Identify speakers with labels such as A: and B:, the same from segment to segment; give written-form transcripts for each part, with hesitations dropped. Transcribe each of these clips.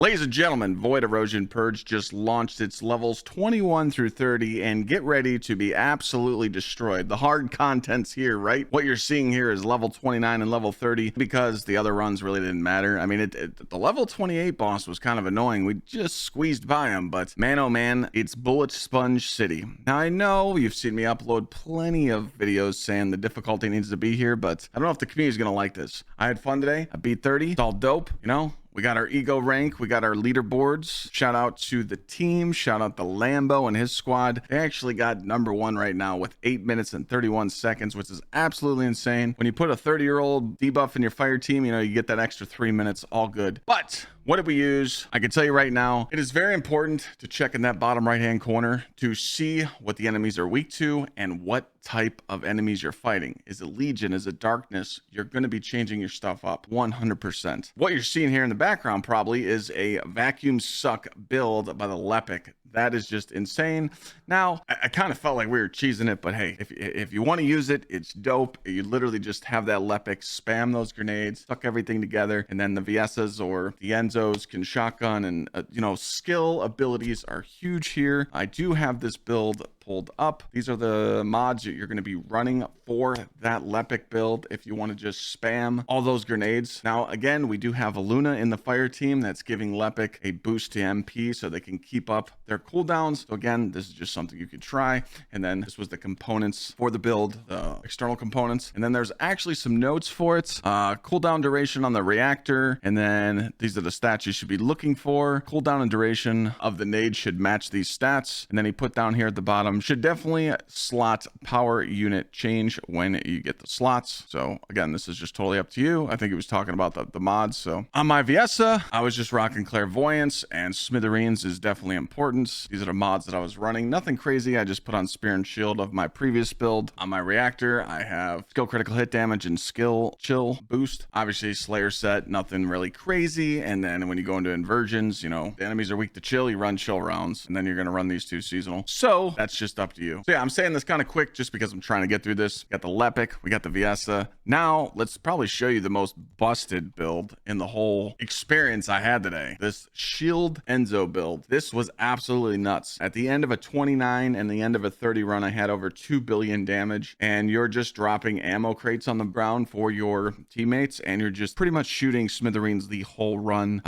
A: Ladies and gentlemen, Void Erosion Purge just launched its levels 21 through 30, and get ready to be absolutely destroyed. The hard content's here, right? What you're seeing here is level 29 and level 30 because the other runs really didn't matter. I mean, the level 28 boss was kind of annoying. We just squeezed by him, but man, oh man, it's Bullet Sponge City. Now, I know you've seen me upload plenty of videos saying the difficulty needs to be here, but I don't know if the community is going to like this. I had fun today. I beat 30. It's all dope, you know? We got our ego rank, we got our leaderboards. Shout out to the team, shout out to Lambo and his squad. They actually got number one right now with 8 minutes and 31 seconds, which is absolutely insane. When you put a 30-year-old debuff in your fire team, you know, you get that extra 3 minutes, all good. But what did we use? I can tell you right now, it is very important to check in that bottom right-hand corner to see what the enemies are weak to and what type of enemies you're fighting. Is it Legion? Is it Darkness? You're going to be changing your stuff up 100%. What you're seeing here in the background probably is a vacuum suck build by the Lepic. That is just insane. Now, I kind of felt like we were cheesing it, but hey, if you want to use it, it's dope. You literally just have that Lepic, spam those grenades, suck everything together, and then the VSs or the Enzos can shotgun, and you know, skill abilities are huge here. I do have this build pulled up. These are the mods that you're going to be running for that Lepic build if you want to just spam all those grenades. Now, again, we do have a Luna in the fire team that's giving Lepic a boost to MP so they can keep up their cooldowns. So again, this is just something you could try. And then this was the components for the build, the external components. And then there's actually some notes for it. Cooldown duration on the reactor. And then these are the stats you should be looking for. Cooldown and duration of the nade should match these stats. And then he put down here at the bottom, should definitely slot power unit change when you get the slots. So again, this is just totally up to you. I think he was talking about the mods. So on my Viesa, I was just rocking Clairvoyance, and Smithereens is definitely important. These are the mods that I was running. Nothing crazy. I just put on Spear and Shield of my previous build. On my reactor, I have skill critical hit damage and skill chill boost. Obviously Slayer set, nothing really crazy. And then when you go into inversions, you know, the enemies are weak to chill, you run chill rounds, and then you're going to run these two seasonal. So that's just up to you. So yeah, I'm saying this kind of quick just because I'm trying to get through this. We got the Lepic, we got the Viesa. Now let's probably show you the most busted build in the whole experience I had today. This Shield Enzo build. This was absolutely nuts. At the end of a 29 and the end of a 30 run, I had over 2 billion damage, and you're just dropping ammo crates on the ground for your teammates, and you're just pretty much shooting Smithereens the whole run.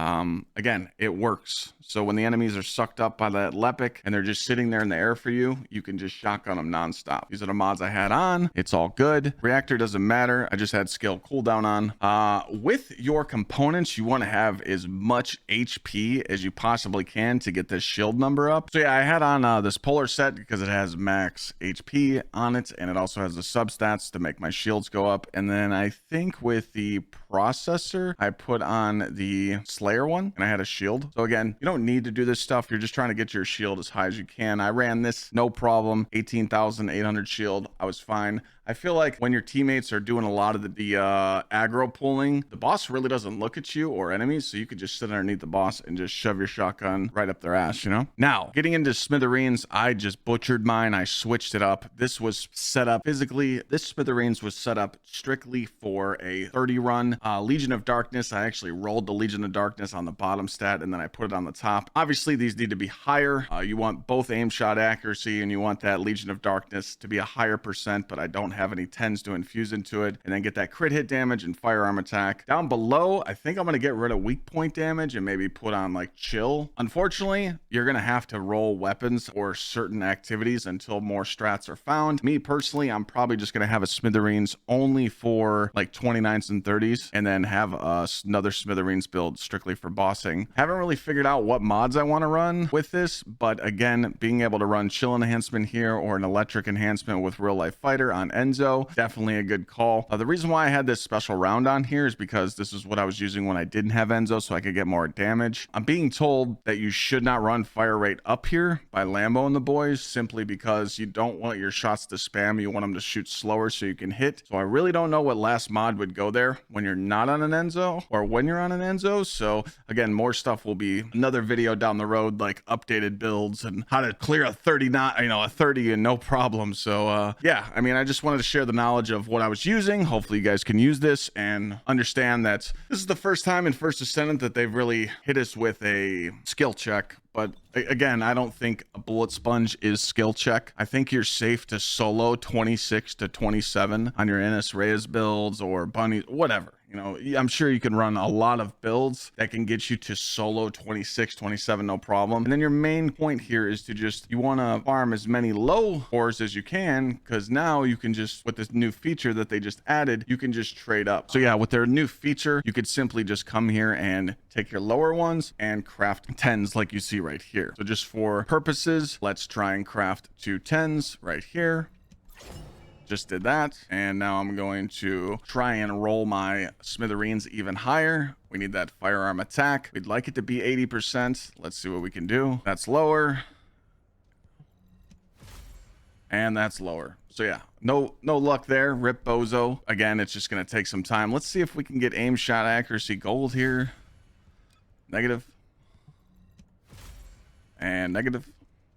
A: Again, it works. So when the enemies are sucked up by that Lepic and they're just sitting there in the air for you, you can just shotgun them nonstop. These are the mods I had on. It's all good. Reactor doesn't matter. I just had skill cooldown on. With your components, you want to have as much HP as you possibly can to get this shield number up. So yeah, I had on this polar set because it has max HP on it, and it also has the substats to make my shields go up. And then I think with the processor, I put on the Slayer one, and I had a shield. So again, you don't need to do this stuff. You're just trying to get your shield as high as you can. I ran this no problem, 18,800 shield. I was fine. I feel like when your teammates are doing a lot of the aggro pulling, the boss really doesn't look at you or enemies, so you could just sit underneath the boss and just shove your shotgun right up their ass, you know? Now, getting into Smithereens, I just butchered mine. I switched it up. This was set up physically. This Smithereens was set up strictly for a 30 run. Legion of Darkness, I actually rolled the Legion of Darkness on the bottom stat, and then I put it on the top. Obviously, these need to be higher. You want both aim shot accuracy, and you want that Legion of Darkness to be a higher percent, but I don't have any 10s to infuse into it, and then get that crit hit damage and firearm attack. Down below, I think I'm going to get rid of weak point damage and maybe put on like chill. Unfortunately, you're going to have to roll weapons or certain activities until more strats are found. Me personally, I'm probably just going to have a Smithereens only for like 29s and 30s, and then have another Smithereens build strictly for bossing. Haven't really figured out what mods I want to run with this, but again, being able to run chill enhancement here or an electric enhancement with real life fighter on Enzo, definitely a good call. The reason why I had this special round on here is because this is what I was using when I didn't have Enzo, so I could get more damage. I'm being told that you should not run fire rate up here by Lambo and the boys, simply because you don't want your shots to spam. You want them to shoot slower so you can hit. So I really don't know what last mod would go there when you're not on an Enzo or when you're on an Enzo. So again, more stuff will be another video down the road, like updated builds and how to clear a 30 and no problem. So yeah, I mean, I just want wanted to share the knowledge of what I was using. Hopefully you guys can use this and understand that this is the first time in First Descendant that they've really hit us with a skill check. But again, I don't think a bullet sponge is skill check. I think you're safe to solo 26 to 27 on your Ines Reyes builds or bunnies, whatever. You know, I'm sure you can run a lot of builds that can get you to solo 26, 27, no problem. And then your main point here is to just, you want to farm as many low cores as you can, because now you can just, with this new feature that they just added, you can just trade up. So yeah, with their new feature, you could simply just come here and take your lower ones and craft 10s like you see right here. So just for purposes, let's try and craft 2 10s right here. Just did that, and now I'm going to try and roll my smithereens even higher. We need that firearm attack. We'd like it to be 80%. Let's see what we can do. That's lower, and that's lower. So yeah, no luck there. Rip bozo. Again, it's just going to take some time. Let's see if we can get aim shot accuracy gold here. Negative and negative.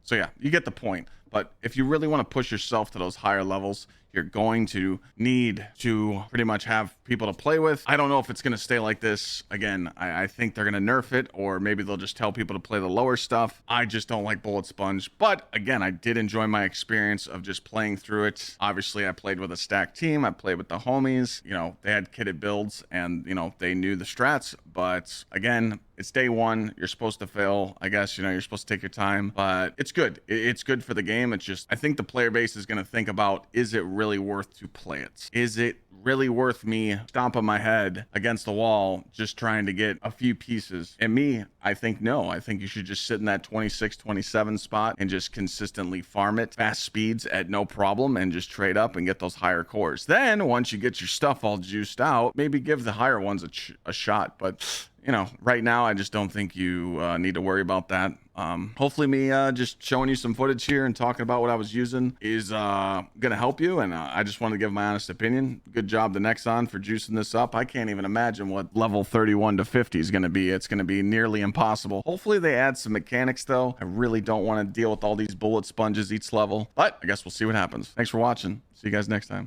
A: So yeah, you get the point. But if you really want to push yourself to those higher levels, you're going to need to pretty much have people to play with. I don't know if it's going to stay like this. Again, I think they're going to nerf it, or maybe they'll just tell people to play the lower stuff. I just don't like bullet sponge. But again, I did enjoy my experience of just playing through it. Obviously, I played with a stacked team. I played with the homies. You know, they had kitted builds and, you know, they knew the strats. But again, it's day one. You're supposed to fail. I guess, you know, you're supposed to take your time, but it's good. It's good for the game. It's just, I think the player base is going to think about, is it really worth to play it? Is it really worth me stomping my head against the wall just trying to get a few pieces? And me, I think no. I think you should just sit in that 26, 27 spot and just consistently farm it, fast speeds at no problem, and just trade up and get those higher cores. Then once you get your stuff all juiced out, maybe give the higher ones a shot. But you know, right now, I just don't think you need to worry about that. Hopefully me just showing you some footage here and talking about what I was using is going to help you. And I just want to give my honest opinion. Good job the Nexon for juicing this up. I can't even imagine what level 31 to 50 is going to be. It's going to be nearly impossible. Hopefully they add some mechanics, though. I really don't want to deal with all these bullet sponges each level. But I guess we'll see what happens. Thanks for watching. See you guys next time.